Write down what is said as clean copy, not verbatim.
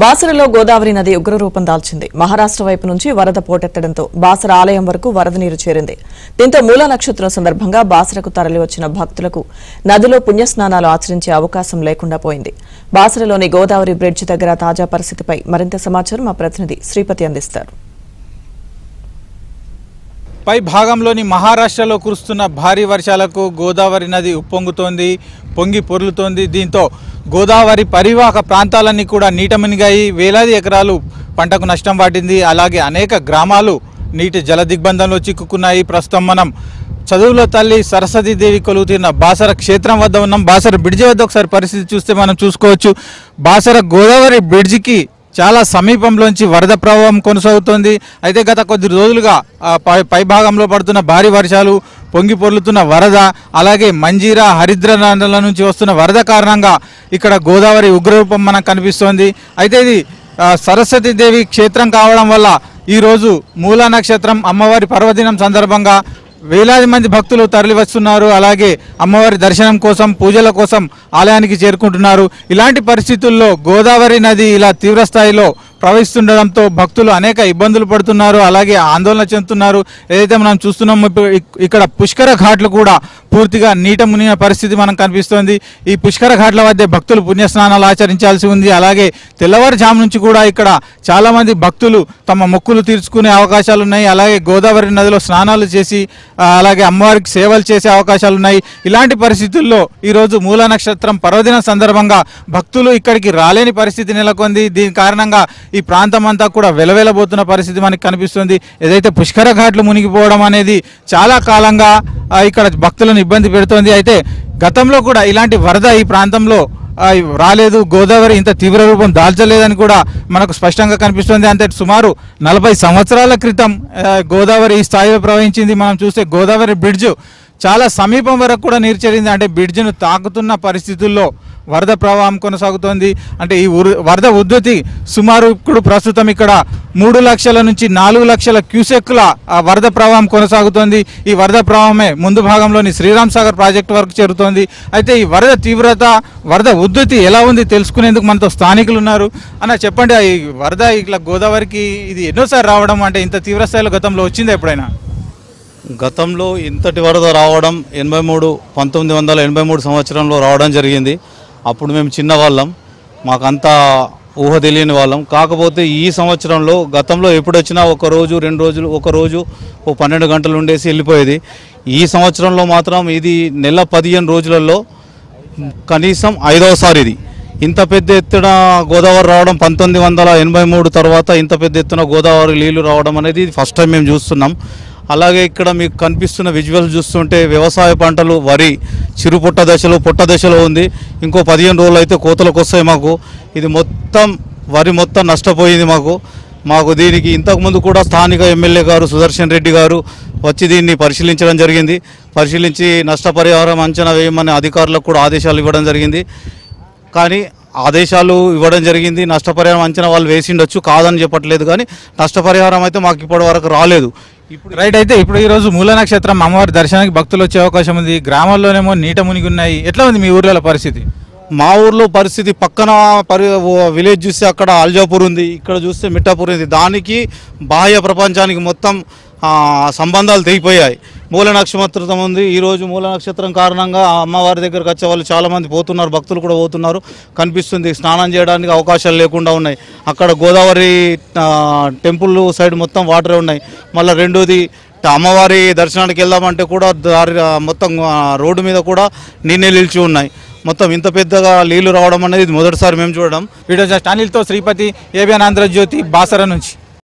బాసరలో గోదావరి నది ఉగ్రరూపం దాల్చింది. మహారాష్ట్ర వైపు నుంచి వరద పోటెత్తడంతో బాసర ఆలయం వరకు వరద నీరు చేరింది. దీంతో మూల నక్షత్రం సందర్భంగా బాసరకు తరలివచ్చిన భక్తులకు నదిలో పుణ్యస్నానాలు ఆచరించే అవకాశం లేకుండా పోయింది. బాసరలోని గోదావరి బ్రిడ్జ్ దగ్గర తాజా పరిస్థితిపై మరింత సమాచారం మా ప్రతినిధి శ్రీపతి అందిస్తారు. పై భాగంలోని మహారాష్ట్రలో కురుస్తున్న భారీ వర్షాలకు గోదావరి నది ఉప్పొంగుతోంది, పొంగి పొర్లుతోంది. దీంతో గోదావరి పరివాహక ప్రాంతాలన్నీ కూడా నీట మునిగాయి. వేలాది ఎకరాలు పంటకు నష్టం వాటింది. అలాగే అనేక గ్రామాలు నీటి జల దిగ్బంధంలో చిక్కుకున్నాయి. ప్రస్తుతం మనం చదువుల తల్లి సరస్వతీదేవి కొలువుతీరిన బాసర క్షేత్రం వద్ద ఉన్నాం. బాసర బ్రిడ్జి వద్ద ఒకసారి పరిస్థితి చూస్తే మనం చూసుకోవచ్చు. బాసర గోదావరి బ్రిడ్జికి చాలా సమీపంలోంచి వరద ప్రవాహం కొనసాగుతోంది. అయితే గత కొద్ది రోజులుగా పై భాగంలో పడుతున్న భారీ వర్షాలు, పొంగి పొర్లుతున్న వరద, అలాగే మంజీరా, హరిద్ర నదుల నుంచి వస్తున్న వరద కారణంగా ఇక్కడ గోదావరి ఉగ్రరూపం మనకు కనిపిస్తోంది. అయితే ఇది సరస్వతీదేవి క్షేత్రం కావడం వల్ల ఈరోజు మూల నక్షత్రం అమ్మవారి పర్వదినం సందర్భంగా వేలాది మంది భక్తులు తరలి వస్తున్నారు. అలాగే అమ్మవారి దర్శనం కోసం, పూజల కోసం ఆలయానికి చేరుకుంటున్నారు. ఇలాంటి పరిస్థితుల్లో గోదావరి నది ఇలా తీవ్రస్థాయిలో ప్రవహిస్తుండడంతో భక్తులు అనేక ఇబ్బందులు పడుతున్నారు, అలాగే ఆందోళన చెందుతున్నారు. ఏదైతే మనం చూస్తున్నామో ఇక్కడ పుష్కర ఘాట్లు కూడా పూర్తిగా నీట మునిగిన పరిస్థితి మనం కనిపిస్తోంది. ఈ పుష్కర ఘాట్ల వద్ద భక్తులు పుణ్యస్నానాలు ఆచరించాల్సి ఉంది. అలాగే తెల్లవారుజాము నుంచి కూడా ఇక్కడ చాలామంది భక్తులు తమ మొక్కులు తీర్చుకునే అవకాశాలు ఉన్నాయి. అలాగే గోదావరి నదిలో స్నానాలు చేసి అలాగే అమ్మవారికి సేవలు చేసే అవకాశాలు ఉన్నాయి. ఇలాంటి పరిస్థితుల్లో ఈరోజు మూల నక్షత్రం పర్వదినం సందర్భంగా భక్తులు ఇక్కడికి రాలేని పరిస్థితి నెలకొంది. దీని కారణంగా ఈ ప్రాంతం అంతా కూడా వెలవెలబోతున్న పరిస్థితి మనకి కనిపిస్తుంది. ఏదైతే పుష్కర ఘాట్లు మునిగిపోవడం అనేది చాలా కాలంగా ఇక్కడ భక్తులను ఇబ్బంది పెడుతోంది. అయితే గతంలో కూడా ఇలాంటి వరద ఈ ప్రాంతంలో రాలేదు, గోదావరి ఇంత తీవ్ర రూపం దాల్చలేదని కూడా మనకు స్పష్టంగా కనిపిస్తుంది. అంటే సుమారు 40 సంవత్సరాల క్రితం గోదావరి ఈ స్థాయిలో ప్రవహించింది. మనం చూస్తే గోదావరి బ్రిడ్జ్ చాలా సమీపం వరకు కూడా నీరు చేరింది. అంటే బ్రిడ్జ్ను తాకుతున్న పరిస్థితుల్లో వరద ప్రవాహం కొనసాగుతోంది. అంటే ఈ వరద ఉధృతి సుమారు ఇప్పుడు ప్రస్తుతం ఇక్కడ 3 లక్షల నుంచి 4 లక్షల క్యూసెక్ల వరద ప్రవాహం కొనసాగుతోంది. ఈ వరద ప్రవాహమే ముందు భాగంలోని శ్రీరామ్ సాగర్ ప్రాజెక్టు వరకు చేరుతోంది. అయితే ఈ వరద తీవ్రత, వరద ఉధృతి ఎలా ఉంది తెలుసుకునేందుకు మనతో స్థానికులు ఉన్నారు. అన్న చెప్పండి, ఈ వరద ఇట్లా గోదావరికి ఇది ఎన్నోసారి రావడం, అంటే ఇంత తీవ్రస్థాయిలో గతంలో వచ్చిందా ఎప్పుడైనా? గతంలో ఇంతటి వరద రావడం 1983 సంవత్సరంలో రావడం జరిగింది. అప్పుడు మేము చిన్నవాళ్ళం, మాకంతా ఊహ తెలియని వాళ్ళం. కాకపోతే ఈ సంవత్సరంలో గతంలో ఎప్పుడు వచ్చినా ఒక రోజు 2 రోజులు, ఒక రోజు 12 గంటలు ఉండేసి వెళ్ళిపోయేది. ఈ సంవత్సరంలో మాత్రం ఇది నెల 15 రోజులలో కనీసం 5వసారి ఇది. ఇంత పెద్ద ఎత్తున గోదావరి రావడం 1983 తర్వాత ఇంత పెద్ద ఎత్తున గోదావరి నీళ్లు రావడం అనేది ఫస్ట్ టైం మేము చూస్తున్నాం. అలాగే ఇక్కడ మీకు కనిపిస్తున్న విజువల్స్ చూస్తుంటే వ్యవసాయ పంటలు, వరి చిరు పొట్ట దశలో ఉంది. ఇంకో 15 రోజులు అయితే కోతలకు వస్తాయి మాకు. ఇది మొత్తం వరి మొత్తం నష్టపోయింది మాకు దీనికి ఇంతకుముందు కూడా స్థానిక ఎమ్మెల్యే గారు సుదర్శన్ రెడ్డి గారు వచ్చి దీన్ని పరిశీలించడం జరిగింది. పరిశీలించి నష్టపరిహారం అంచనా వేయమని అధికారులకు కూడా ఆదేశాలు ఇవ్వడం జరిగింది. కానీ ఆదేశాలు ఇవ్వడం జరిగింది, నష్టపరిహారం అంచనా వాళ్ళు వేసిండొచ్చు, కాదని చెప్పట్లేదు. కానీ నష్టపరిహారం అయితే మాకు ఇప్పటి వరకు రాలేదు. రైట్. అయితే ఇప్పుడు ఈరోజు మూల నక్షత్రం అమ్మవారి దర్శనానికి భక్తులు వచ్చే అవకాశం ఉంది. గ్రామాల్లోనేమో నీట మునిగి ఉన్నాయి. ఎట్లా ఉంది మీ ఊర్లో పరిస్థితి? మా ఊర్లో పరిస్థితి పక్కన విలేజ్ చూస్తే అక్కడ అల్జాపూర్ ఉంది, ఇక్కడ చూస్తే మిఠాపూర్ ఉంది. దానికి బాహ్య ప్రపంచానికి మొత్తం సంబంధాలు తెగిపోయాయి. మూల నక్షత్రం ఉంది. ఈరోజు మూల నక్షత్రం కారణంగా అమ్మవారి దగ్గరకు వచ్చే వాళ్ళు చాలామంది పోతున్నారు, భక్తులు కూడా పోతున్నారు కనిపిస్తుంది. స్నానం చేయడానికి అవకాశాలు లేకుండా ఉన్నాయి. అక్కడ గోదావరి టెంపుల్ సైడ్ మొత్తం వాటరే ఉన్నాయి. మళ్ళీ రెండోది అమ్మవారి దర్శనానికి వెళ్దామంటే కూడా దారి మొత్తం రోడ్డు మీద కూడా నీళ్ళే నిలిచి ఉన్నాయి. మొత్తం ఇంత పెద్దగా నీళ్లు రావడం అనేది మొదటిసారి మేము చూడడం. వీడియో జర్నలిస్ట్తో శ్రీపతి, ఏబిఎన్ ఆంధ్రజ్యోతి, బాసర నుంచి.